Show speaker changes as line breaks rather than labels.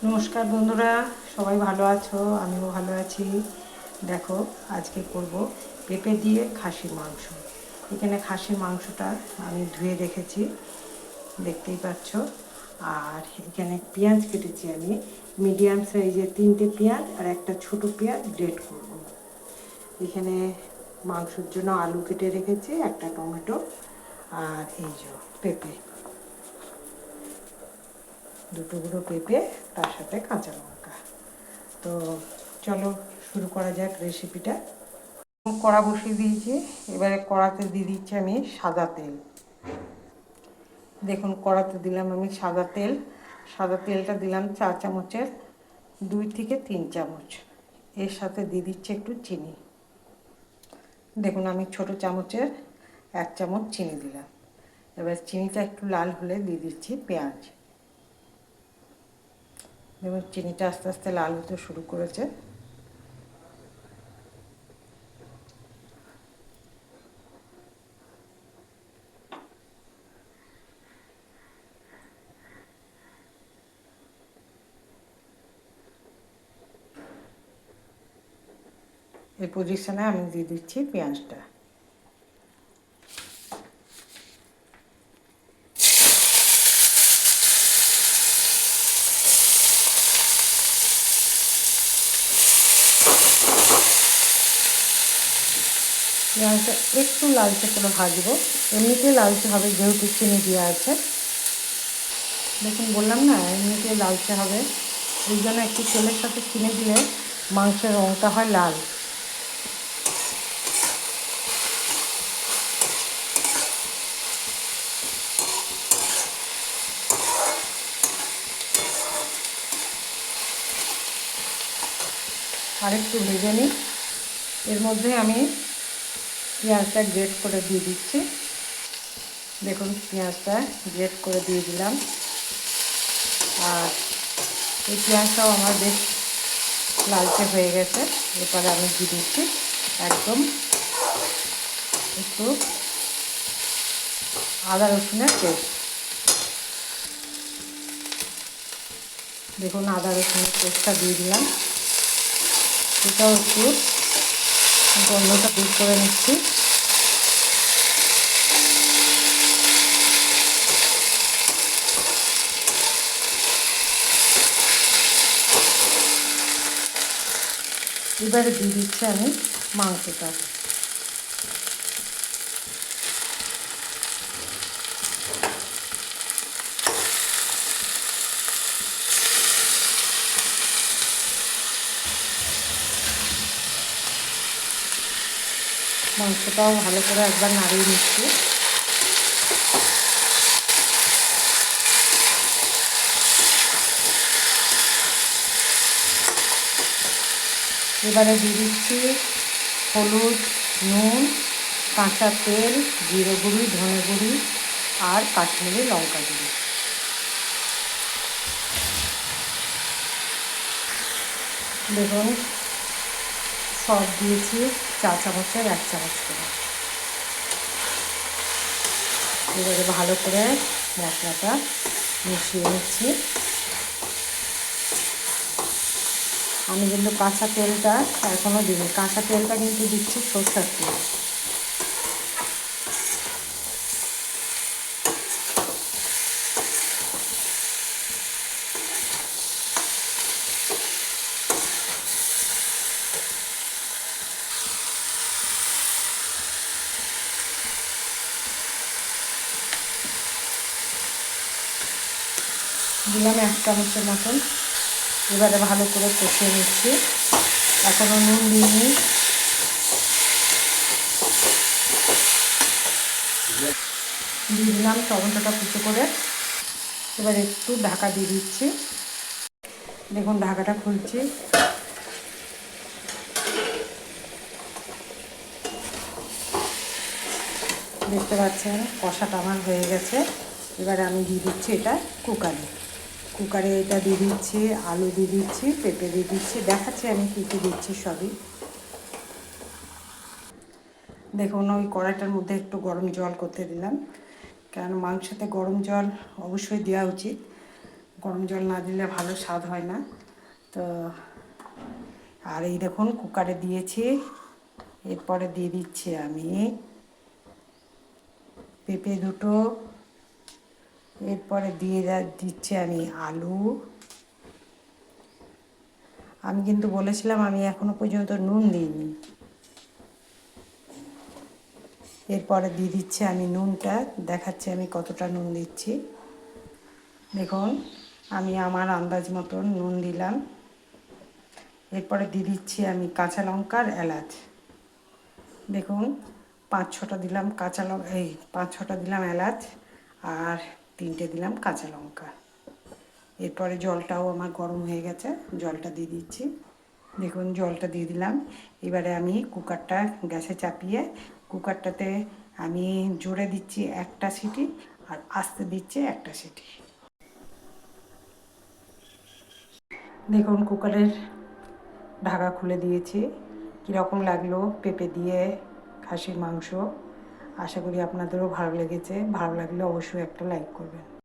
নমস্কার বন্ধুরা, সবাই ভালো আছো? আমিও ভালো আছি। দেখো, আজকে করব পেঁপে দিয়ে খাসির মাংস। এখানে খাসির মাংসটা আমি ধুয়ে রেখেছি, দেখতেই পাচ্ছ। আর এখানে পেঁয়াজ কেটেছি আমি মিডিয়াম সাইজের 3টে পেঁয়াজ আর একটা ছোট পেঁয়াজ গ্রেট করব। এখানে মাংসের জন্য আলু কেটে রেখেছি, একটা টমেটো, আর এই যে পেঁপে, দুটো গুঁড়ো পেঁপে, তার সাথে কাঁচা লঙ্কা। তো চলো শুরু করা যাক রেসিপিটা। কড়া বসিয়ে দিয়েছি, এবারে কড়াতে দিয়ে দিচ্ছি আমি সাদা তেল। দেখুন, কড়াতে দিলাম আমি সাদা তেল। সাদা তেলটা দিলাম 4 চামচের 2 থেকে 3 চামচ। এর সাথে দিয়ে দিচ্ছি একটু চিনি। দেখুন, আমি ছোট চামচের 1 চামচ চিনি দিলাম। এবার চিনিটা একটু লাল হলে দিয়ে দিচ্ছি পেঁয়াজ। দেখুন, চিনিটা আস্তে আস্তে লাল হতে শুরু করেছে। এই পজিশনে আমি দিয়ে দিচ্ছি পেঁয়াজটা। পেঁয়াজটা একটু লালচে করে ভাজবো, এমনিতে লালচে হবে যেহেতু চিনি দেওয়া আছে। দেখুন, বললাম না এমনিতে লালচে হবে, ওই জন্য একটু তেলের সাথে চিনি দিলে মাংসের রঙটা হয় লাল। আরেকটু ভেজে নিই। এর মধ্যে আমি পেঁয়াজটা গ্রেট করে দিয়ে দিচ্ছি। দেখুন, পেঁয়াজটা গ্রেট করে দিয়ে দিলাম। আর এই পেঁয়াজটাও আমার বেশ লালচে হয়ে গেছে। এরপরে আমি দিয়ে দিচ্ছি একদম একটু আদা রসুনের পেস্ট। দেখুন, আদা রসুনের পেস্টটা দিয়ে দিলাম। এটাও একটু গন্ধটা দূর করে নিচ্ছি। এবারে দিয়ে দিচ্ছি আমি মাংসটা। মাংসটাও ভালো করে একবার নাড়িয়ে নিচ্ছি। এবারে দিয়ে দিচ্ছি হলুদ, নুন, কাঁচা তেল, জিরে গুঁড়ি, ধনে গুঁড়ি আর কাশ্মীরি লঙ্কা গুঁড়ি। দেখুন, সব দিয়েছি 4 চামচের 1 চামচ করে। এবারে ভালো করে মশলাটা মিশিয়ে নিচ্ছি। আমি কিন্তু কাঁচা তেলটা এখনও দিইনি, কাঁচা তেলটা কিন্তু দিচ্ছি সরষের তেল। দিলাম 1 চামচের মতন। এবারে ভালো করে কষিয়ে নিচ্ছি। এখনও নুন দিইনি। দিয়ে দিলাম টমেটোটা কুচো করে। এবার একটু ঢাকা দিয়ে দিচ্ছি। দেখুন, ঢাকাটা খুলছি। দেখতে পাচ্ছেন কষাটা আমার হয়ে গেছে। এবারে আমি দিয়ে দিচ্ছি এটা কুকারে এটা দিয়ে দিচ্ছি, আলু দিয়ে দিচ্ছি, পেঁপে দিয়ে দিচ্ছি, দেখাচ্ছি আমি কী কী দিচ্ছি সবই। দেখুন, ওই কড়াইটার মধ্যে একটু গরম জল করতে দিলাম, কারণ মাংসতে গরম জল অবশ্যই দেওয়া উচিত। গরম জল না দিলে ভালো স্বাদ হয় না। তো আর এই দেখুন কুকারে দিয়েছি। এরপরে দিয়ে দিচ্ছি আমি পেঁপে দুটো, এরপরে দিচ্ছি আমি আলু। আমি কিন্তু বলেছিলাম আমি এখনো পর্যন্ত নুন দিইনি। এরপরে দিয়ে দিচ্ছি আমি নুনটা, দেখাচ্ছি আমি কতটা নুন দিচ্ছি। দেখুন আমি আমার আন্দাজ মতন নুন দিলাম। এরপরে দিয়ে দিচ্ছি আমি কাঁচা লঙ্কা আর এলাচ। দেখুন 5-6টা দিলাম কাঁচা লঙ্কা, এই 5-6টা দিলাম এলাচ আর 3টে দিলাম কাঁচা লঙ্কা। এরপরে জলটাও আমার গরম হয়ে গেছে, জলটা দিয়ে দিচ্ছি। দেখুন জলটা দিয়ে দিলাম। এবারে আমি কুকারটা গ্যাসে চাপিয়ে কুকারটাতে আমি জোরে দিচ্ছি একটা সিটি আর আস্তে দিচ্ছি একটা সিটি। দেখুন কুকারের ঢাকা খুলে দিয়েছি। কীরকম লাগলো পেঁপে দিয়ে খাসির মাংস। আশা করি আপনাদেরও ভালো লেগেছে। ভালো লাগলে অবশ্যই একটা লাইক করবেন।